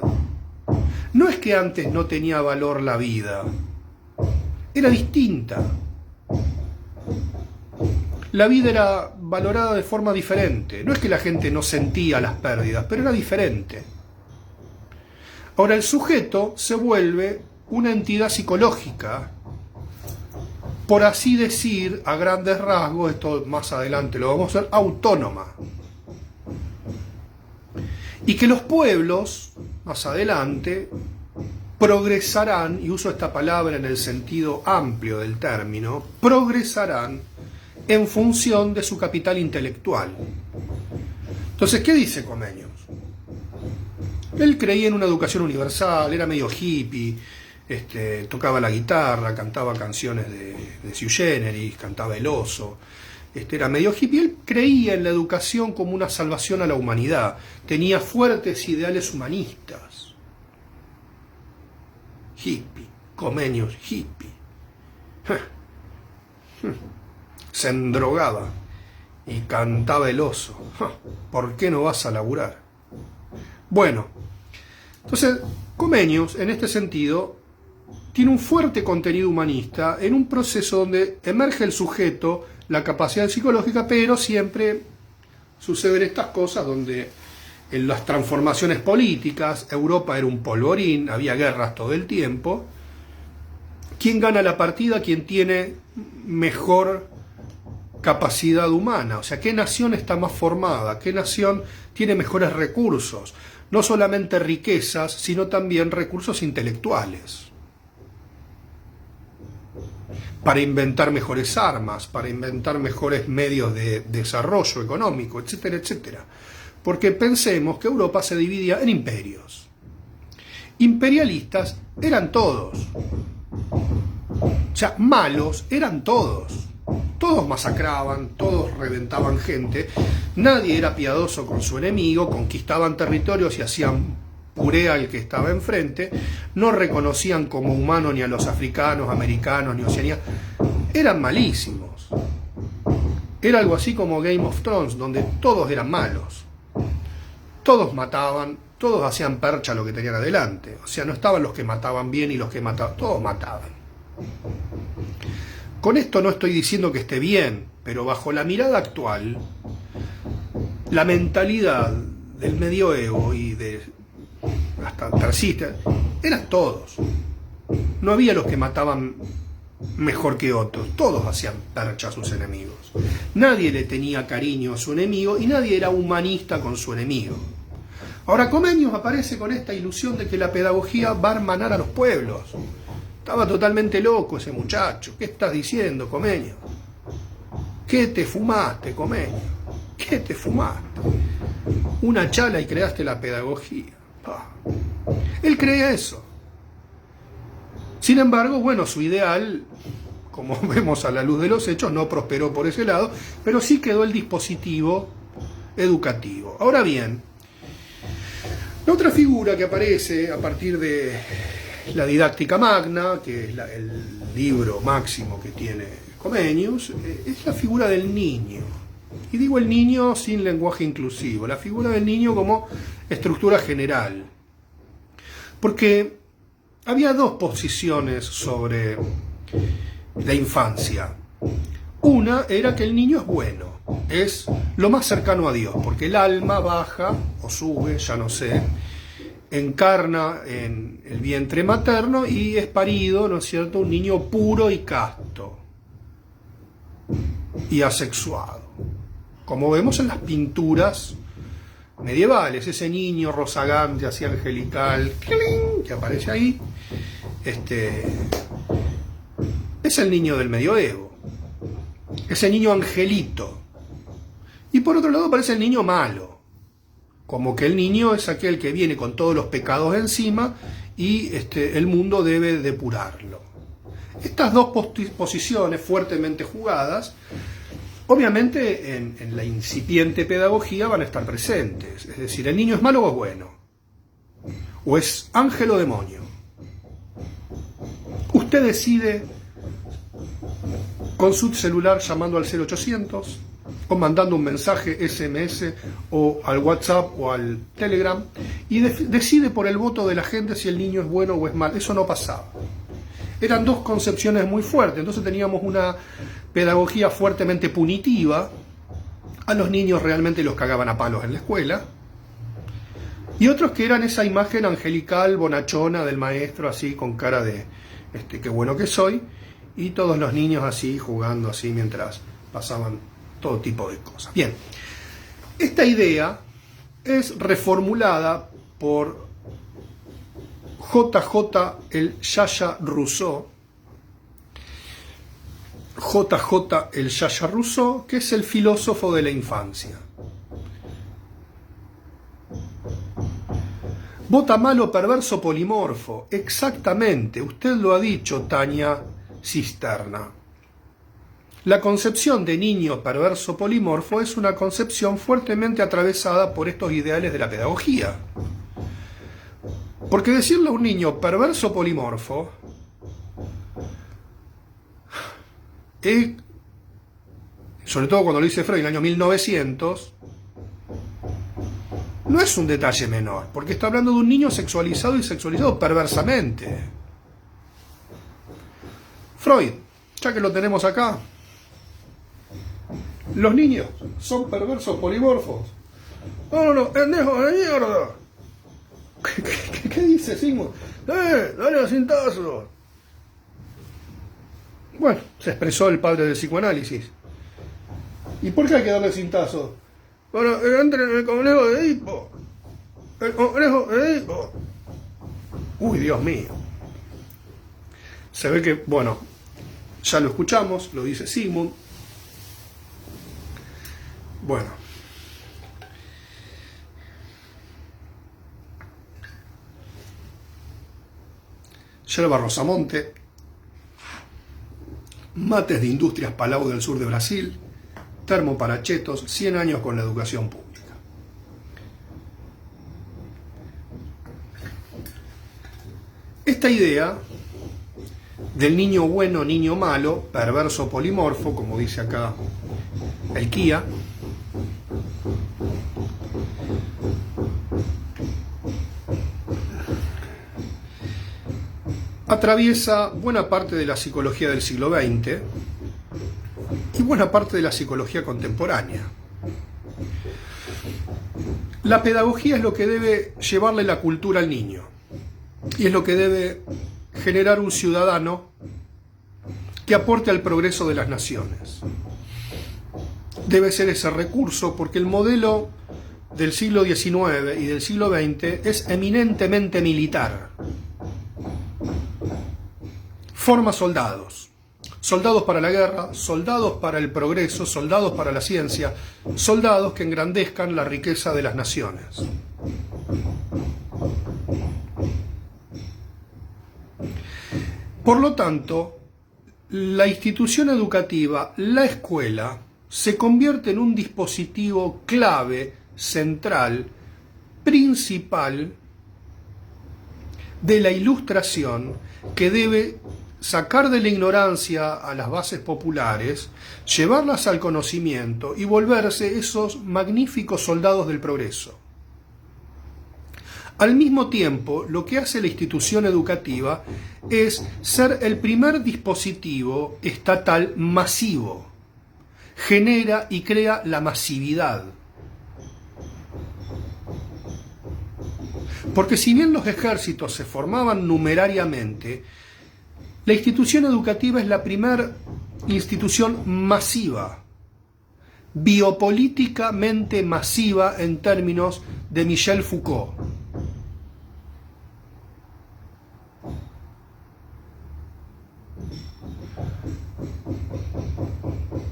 No es que antes no tenía valor la vida, era distinta. La vida era valorada de forma diferente. No es que la gente no sentía las pérdidas, pero era diferente. Ahora el sujeto se vuelve una entidad psicológica, por así decir, a grandes rasgos, esto más adelante lo vamos a ver, autónoma. Y que los pueblos, más adelante, progresarán, y uso esta palabra en el sentido amplio del término, progresarán en función de su capital intelectual. Entonces, ¿qué dice Comenius? Él creía en una educación universal, era medio hippie, tocaba la guitarra, cantaba canciones de Sui Generis, cantaba El Oso, era medio hippie. Él creía en la educación como una salvación a la humanidad, tenía fuertes ideales humanistas. Hippie, Comenius, hippie. Se endrogaba y cantaba El Oso. ¿Por qué no vas a laburar? Bueno, entonces Comenius, en este sentido, tiene un fuerte contenido humanista en un proceso donde emerge el sujeto, la capacidad psicológica, pero siempre suceden estas cosas donde en las transformaciones políticas, Europa era un polvorín, había guerras todo el tiempo. ¿Quién gana la partida? ¿Quién tiene mejor capacidad humana? O sea, ¿qué nación está más formada? ¿Qué nación tiene mejores recursos? No solamente riquezas, sino también recursos intelectuales. Para inventar mejores armas, para inventar mejores medios de desarrollo económico, etcétera, etcétera. Porque pensemos que Europa se dividía en imperios. Imperialistas eran todos. O sea, malos eran todos. Todos masacraban, todos reventaban gente. Nadie era piadoso con su enemigo, conquistaban territorios y hacían puré al que estaba enfrente. No reconocían como humano ni a los africanos, americanos, ni Oceanía. Eran malísimos. Era algo así como Game of Thrones, donde todos eran malos. Todos mataban, todos hacían percha a lo que tenían adelante. O sea, no estaban los que mataban bien y los que mataban, todos mataban. Con esto no estoy diciendo que esté bien, pero bajo la mirada actual, la mentalidad del medioevo y de hasta tercista, eran todos. No había los que mataban mejor que otros, todos hacían percha a sus enemigos. Nadie le tenía cariño a su enemigo y nadie era humanista con su enemigo. Ahora Comenius aparece con esta ilusión de que la pedagogía va a hermanar a los pueblos. Estaba totalmente loco ese muchacho. ¿Qué estás diciendo, Comenius? ¿Qué te fumaste, Comenius? ¿Qué te fumaste? Una chala y creaste la pedagogía. Él creía eso. Sin embargo, bueno, su ideal, como vemos a la luz de los hechos, no prosperó por ese lado, pero sí quedó el dispositivo educativo. Ahora bien, la otra figura que aparece a partir de la Didáctica Magna, que es el libro máximo que tiene Comenius, es la figura del niño. Y digo el niño sin lenguaje inclusivo, la figura del niño como estructura general. Porque había dos posiciones sobre la infancia. Una era que el niño es bueno, es lo más cercano a Dios, porque el alma baja o sube, ya no sé, encarna en el vientre materno y es parido, ¿no es cierto?, un niño puro y casto y asexuado, como vemos en las pinturas medievales. Ese niño rozagante, así angelical, que aparece ahí, es el niño del medioevo, ese niño angelito. Y por otro lado aparece el niño malo, como que el niño es aquel que viene con todos los pecados encima y el mundo debe depurarlo. Estas dos posiciones fuertemente jugadas, obviamente en la incipiente pedagogía van a estar presentes. Es decir, ¿el niño es malo o es bueno? ¿O es ángel o demonio? Usted decide con su celular llamando al 0800 o mandando un mensaje SMS o al WhatsApp o al Telegram y decide por el voto de la gente si el niño es bueno o es malo. Eso no pasaba. Eran dos concepciones muy fuertes, entonces teníamos una pedagogía fuertemente punitiva, a los niños realmente los cagaban a palos en la escuela, y otros que eran esa imagen angelical, bonachona del maestro, así con cara de qué bueno que soy, y todos los niños así, jugando así mientras pasaban todo tipo de cosas. Bien, esta idea es reformulada por JJ el Yaya Rousseau, JJ el Yaya Rousseau, que es el filósofo de la infancia. Vota malo, perverso, polimorfo. Exactamente, usted lo ha dicho, Tania Cisterna. La concepción de niño perverso polimorfo es una concepción fuertemente atravesada por estos ideales de la pedagogía. Porque decirle a un niño perverso polimorfo sobre todo cuando lo dice Freud en el año 1900, no es un detalle menor, porque está hablando de un niño sexualizado y sexualizado perversamente. Freud, ya que lo tenemos acá, los niños son perversos polimorfos. No, pendejo de mierda. ¿Qué dice Sigmund? Dale a cintazo. Bueno, se expresó el padre del psicoanálisis. ¿Y por qué hay que darle cintazo? Bueno, entre en el complejo de Edipo. El complejo de Edipo. Uy, Dios mío. Se ve que, bueno, ya lo escuchamos, lo dice Sigmund. Bueno. Yerba Rosamonte, mates de Industrias Palau del sur de Brasil, termo para chetos, 100 años con la educación pública. Esta idea del niño bueno, niño malo, perverso polimorfo, como dice acá el Kia, atraviesa buena parte de la psicología del siglo XX y buena parte de la psicología contemporánea. La pedagogía es lo que debe llevarle la cultura al niño y es lo que debe generar un ciudadano que aporte al progreso de las naciones. Debe ser ese recurso porque el modelo del siglo XIX y del siglo XX es eminentemente militar. Forma soldados, soldados para la guerra, soldados para el progreso, soldados para la ciencia, soldados que engrandezcan la riqueza de las naciones. Por lo tanto, la institución educativa, la escuela, se convierte en un dispositivo clave, central, principal de la ilustración que debe sacar de la ignorancia a las bases populares, llevarlas al conocimiento y volverse esos magníficos soldados del progreso. Al mismo tiempo, lo que hace la institución educativa es ser el primer dispositivo estatal masivo. Genera y crea la masividad. Porque si bien los ejércitos se formaban numerariamente, la institución educativa es la primera institución masiva, biopolíticamente masiva en términos de Michel Foucault.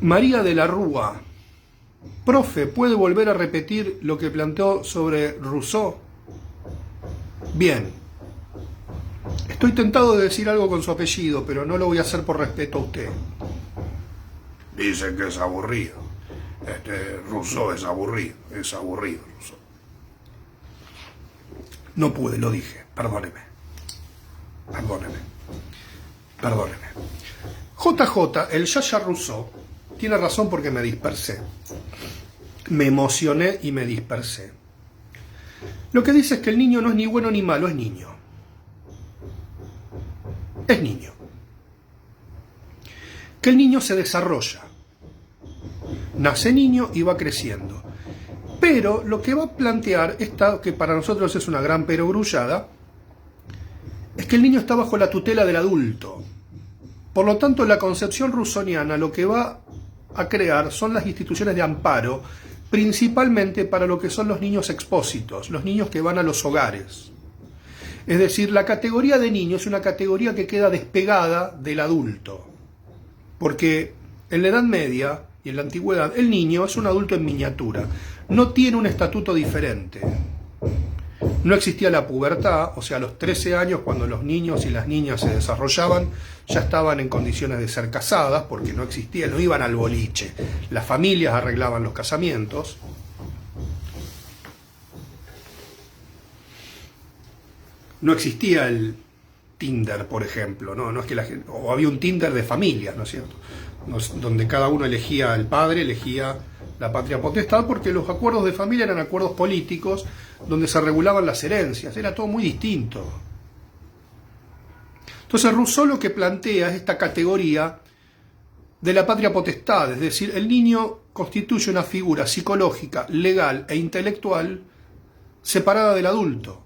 María de la Rúa Profe, ¿puede volver a repetir lo que planteó sobre Rousseau? Bien. Estoy tentado de decir algo con su apellido, pero no lo voy a hacer por respeto a usted. Dice que es aburrido. Rousseau es aburrido Rousseau. No pude, lo dije, perdóneme. JJ, el Yaya Rousseau, tiene razón porque me dispersé. Me emocioné y me dispersé. Lo que dice es que el niño no es ni bueno ni malo, es niño. Es niño. Que el niño se desarrolla. Nace niño y va creciendo. Pero lo que va a plantear, que para nosotros es una gran perogrullada, es que el niño está bajo la tutela del adulto. Por lo tanto, la concepción rousseauiana lo que va a crear son las instituciones de amparo, principalmente para lo que son los niños expósitos, los niños que van a los hogares. Es decir, la categoría de niño es una categoría que queda despegada del adulto. Porque en la Edad Media y en la Antigüedad, el niño es un adulto en miniatura. No tiene un estatuto diferente. No existía la pubertad, o sea, a los 13 años, cuando los niños y las niñas se desarrollaban, ya estaban en condiciones de ser casadas, porque no existía, no iban al boliche. Las familias arreglaban los casamientos. No existía el Tinder, por ejemplo, no es que la gente, o había un Tinder de familias, ¿no es cierto? Donde cada uno elegía, el padre elegía la patria potestad, porque los acuerdos de familia eran acuerdos políticos donde se regulaban las herencias, era todo muy distinto. Entonces Rousseau lo que plantea es esta categoría de la patria potestad, es decir, el niño constituye una figura psicológica, legal e intelectual separada del adulto.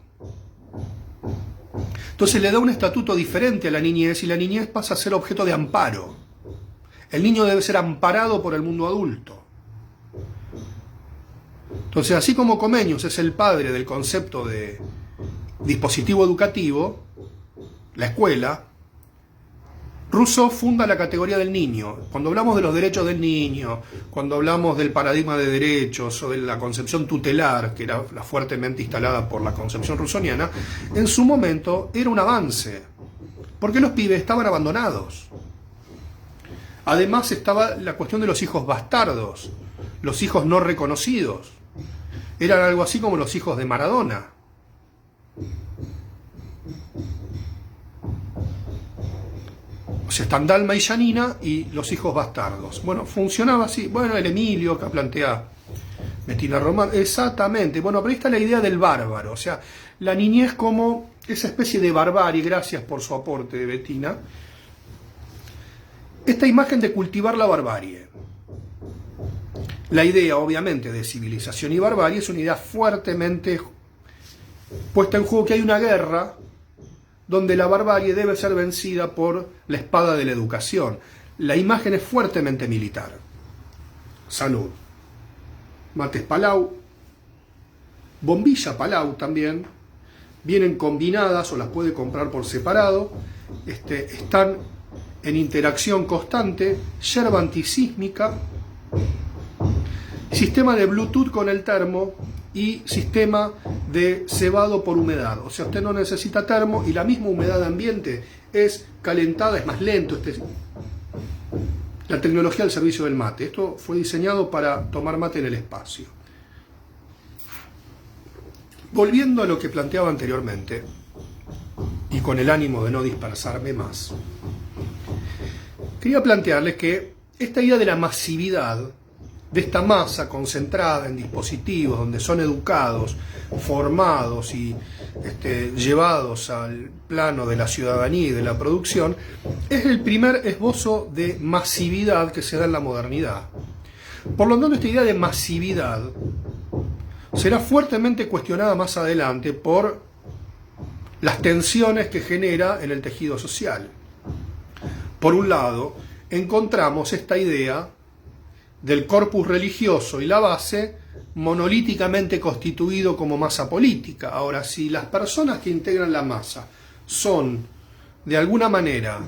Entonces le da un estatuto diferente a la niñez y la niñez pasa a ser objeto de amparo. El niño debe ser amparado por el mundo adulto. Entonces, así como Comenius es el padre del concepto de dispositivo educativo, la escuela, Rousseau funda la categoría del niño. Cuando hablamos de los derechos del niño, cuando hablamos del paradigma de derechos o de la concepción tutelar, que era la fuertemente instalada por la concepción rousseauiana, en su momento era un avance, porque los pibes estaban abandonados. Además estaba la cuestión de los hijos bastardos, los hijos no reconocidos. Eran algo así como los hijos de Maradona. O sea, están Dalma y Janina y los hijos bastardos. Bueno, funcionaba así. Bueno, el Emilio que plantea Bettina Román. Exactamente. Bueno, pero ahí está la idea del bárbaro. O sea, la niñez como esa especie de barbarie. Gracias por su aporte, Bettina. Esta imagen de cultivar la barbarie. La idea, obviamente, de civilización y barbarie es una idea fuertemente puesta en juego, que hay una guerra donde la barbarie debe ser vencida por la espada de la educación. La imagen es fuertemente militar. Salud. Mates Palau, bombilla Palau también, vienen combinadas o las puede comprar por separado, están en interacción constante, yerba antisísmica, sistema de Bluetooth con el termo y sistema de cebado por humedad. O sea, usted no necesita termo y la misma humedad ambiente es calentada, es más lento. La tecnología al servicio del mate. Esto fue diseñado para tomar mate en el espacio. Volviendo a lo que planteaba anteriormente, y con el ánimo de no dispersarme más, quería plantearles que esta idea de la masividad, de esta masa concentrada en dispositivos donde son educados, formados y llevados al plano de la ciudadanía y de la producción, es el primer esbozo de masividad que se da en la modernidad. Por lo tanto, esta idea de masividad será fuertemente cuestionada más adelante por las tensiones que genera en el tejido social. Por un lado, encontramos esta idea del corpus religioso y la base monolíticamente constituido como masa política. Ahora, si las personas que integran la masa son, de alguna manera,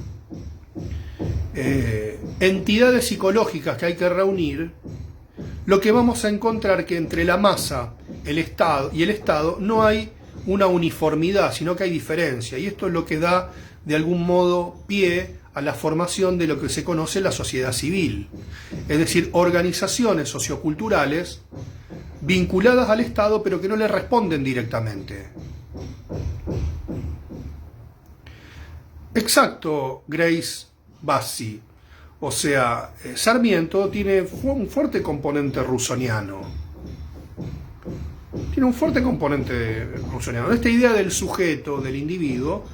entidades psicológicas que hay que reunir, lo que vamos a encontrar que entre la masa el Estado no hay una uniformidad, sino que hay diferencia. Y esto es lo que da, de algún modo, pie a la formación de lo que se conoce la sociedad civil. Es decir, organizaciones socioculturales vinculadas al Estado, pero que no le responden directamente. Exacto, Grace Bassi. O sea, Sarmiento tiene un fuerte componente rusoniano. Tiene un fuerte componente rusoniano. Esta idea del sujeto, del individuo,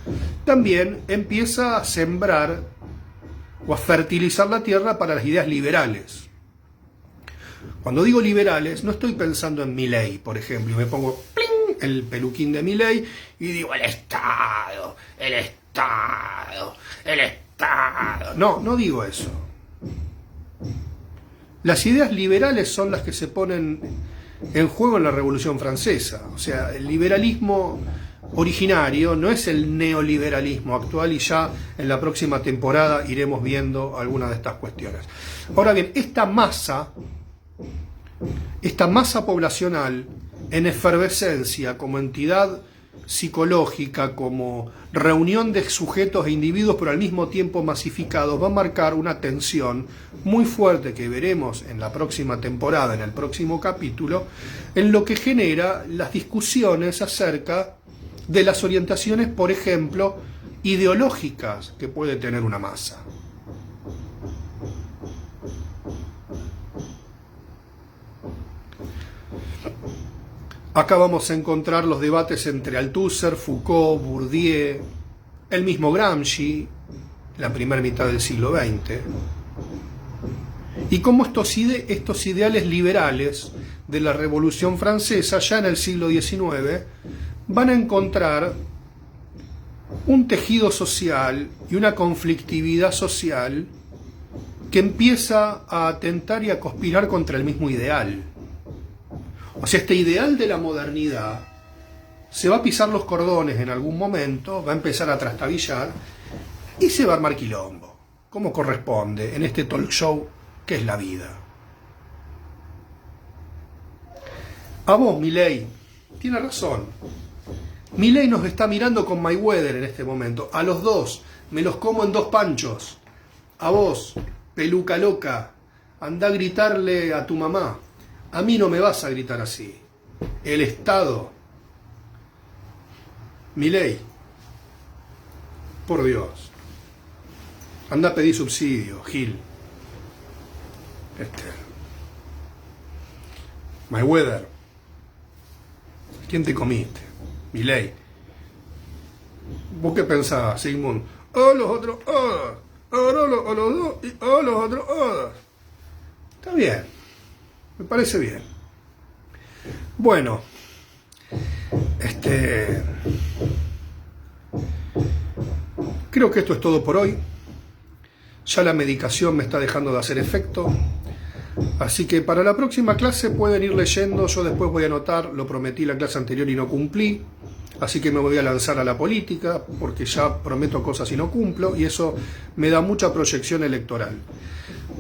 también empieza a sembrar o a fertilizar la tierra para las ideas liberales. Cuando digo liberales, no estoy pensando en Milley, por ejemplo, y me pongo ¡pling! El peluquín de Milley y digo el Estado, el Estado, el Estado. No, no digo eso. Las ideas liberales son las que se ponen en juego en la Revolución Francesa. O sea, el liberalismo originario no es el neoliberalismo actual, y ya en la próxima temporada iremos viendo algunas de estas cuestiones. Ahora bien, esta masa poblacional en efervescencia como entidad psicológica, como reunión de sujetos e individuos, pero al mismo tiempo masificados, va a marcar una tensión muy fuerte que veremos en la próxima temporada, en el próximo capítulo, en lo que genera las discusiones acerca de las orientaciones, por ejemplo, ideológicas que puede tener una masa. Acá vamos a encontrar los debates entre Althusser, Foucault, Bourdieu, el mismo Gramsci, la primera mitad del siglo XX, y cómo estos ideales liberales de la Revolución Francesa, ya en el siglo XIX, van a encontrar un tejido social y una conflictividad social que empieza a atentar y a conspirar contra el mismo ideal. O sea, este ideal de la modernidad se va a pisar los cordones en algún momento, va a empezar a trastabillar y se va a armar quilombo, como corresponde en este talk show que es la vida. A vos, Milley, tiene razón. Milley nos está mirando con Mayweather en este momento. A los dos, me los como en 2 panchos. A vos, peluca loca, anda a gritarle a tu mamá. A mí no me vas a gritar así. El Estado. Milley. Por Dios. Anda a pedir subsidio, Gil. Mayweather. ¿Quién te comiste? Milley. ¿Vos qué pensás, Sigmund? Oh, los otros, ahora los dos, y los otros, Está bien. Me parece bien. Bueno, creo que esto es todo por hoy. Ya la medicación me está dejando de hacer efecto. Así que para la próxima clase pueden ir leyendo. Yo después voy a anotar, lo prometí la clase anterior y no cumplí. Así que me voy a lanzar a la política, porque ya prometo cosas y no cumplo, y eso me da mucha proyección electoral.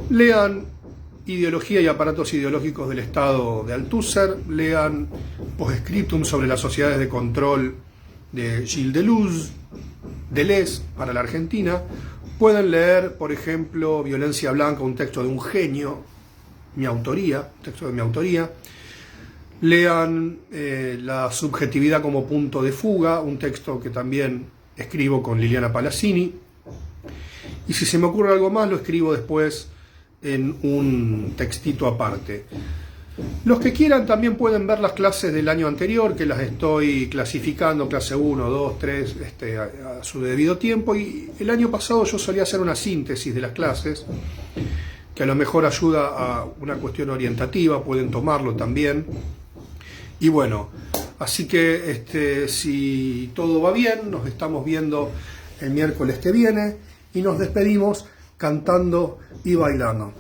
Lean Ideología y aparatos ideológicos del Estado de Althusser, lean Postscriptum sobre las sociedades de control de Gilles Deleuze para la Argentina. Pueden leer, por ejemplo, Violencia Blanca, un texto de un genio, texto de mi autoría. Lean La subjetividad como punto de fuga, un texto que también escribo con Liliana Palazzini. Y si se me ocurre algo más, lo escribo después en un textito aparte. Los que quieran también pueden ver las clases del año anterior, que las estoy clasificando, clase 1, 2, 3, a su debido tiempo. Y el año pasado yo solía hacer una síntesis de las clases, que a lo mejor ayuda a una cuestión orientativa, pueden tomarlo también. Y bueno, así que si todo va bien, nos estamos viendo el miércoles que viene y nos despedimos cantando y bailando.